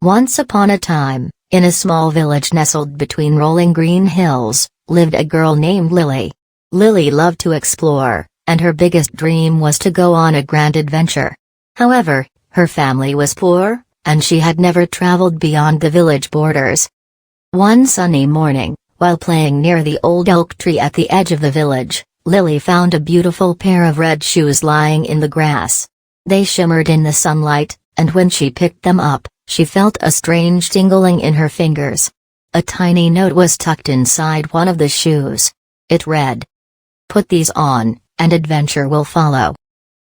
Once upon a time, in a small village nestled between rolling green hills, lived a girl named Lily. Lily loved to explore, and her biggest dream was to go on a grand adventure. However, her family was poor, and she had never traveled beyond the village borders. One sunny morning, while playing near the old oak tree at the edge of the village, Lily found a beautiful pair of red shoes lying in the grass. They shimmered in the sunlight, and when she picked them up, she felt a strange tingling in her fingers. A tiny note was tucked inside one of the shoes. It read, "Put these on, and adventure will follow."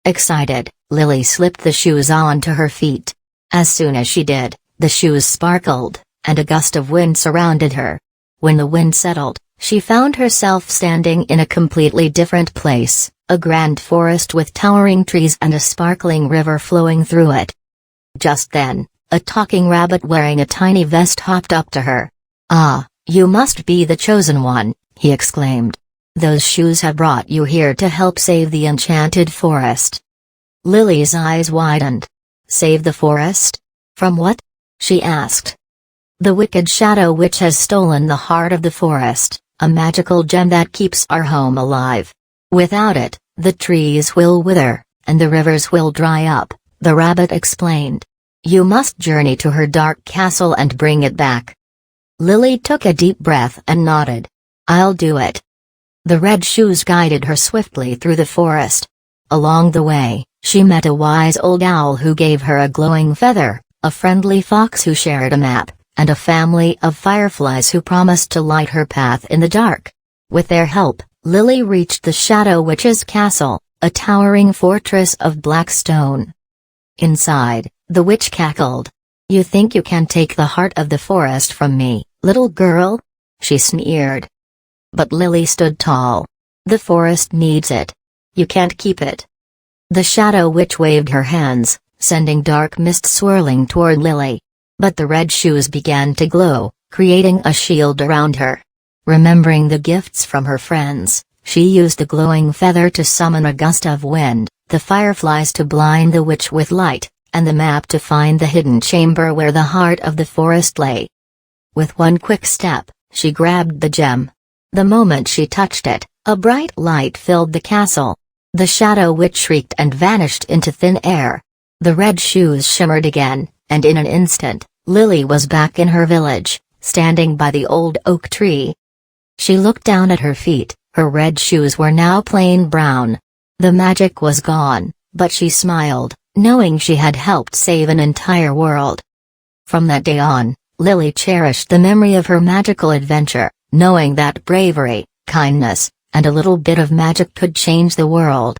Excited, Lily slipped the shoes onto her feet. As soon as she did, the shoes sparkled, and a gust of wind surrounded her. When the wind settled, she found herself standing in a completely different place, a grand forest with towering trees and a sparkling river flowing through it. Just then, a talking rabbit wearing a tiny vest hopped up to her. "Ah, you must be the chosen one," he exclaimed. "Those shoes have brought you here to help save the enchanted forest." Lily's eyes widened. "Save the forest? From what?" she asked. "The wicked shadow witch has stolen the heart of the forest, a magical gem that keeps our home alive. Without it, the trees will wither, and the rivers will dry up," the rabbit explained. "You must journey to her dark castle and bring it back." Lily took a deep breath and nodded. "I'll do it." The red shoes guided her swiftly through the forest. Along the way, she met a wise old owl who gave her a glowing feather, a friendly fox who shared a map, and a family of fireflies who promised to light her path in the dark. With their help, Lily reached the Shadow Witch's castle, a towering fortress of black stone. Inside, the witch cackled. "You think you can take the heart of the forest from me, little girl?" she sneered. But Lily stood tall. "The forest needs it. You can't keep it." The Shadow Witch waved her hands, sending dark mist swirling toward Lily. But the red shoes began to glow, creating a shield around her. Remembering the gifts from her friends, she used the glowing feather to summon a gust of wind, the fireflies to blind the witch with light, and the map to find the hidden chamber where the heart of the forest lay. With one quick step, she grabbed the gem. The moment she touched it, a bright light filled the castle. The Shadow Witch shrieked and vanished into thin air. The red shoes shimmered again, and in an instant, Lily was back in her village, standing by the old oak tree. She looked down at her feet. Her red shoes were now plain brown. The magic was gone, but she smiled, knowing she had helped save an entire world. From that day on, Lily cherished the memory of her magical adventure, knowing that bravery, kindness, and a little bit of magic could change the world.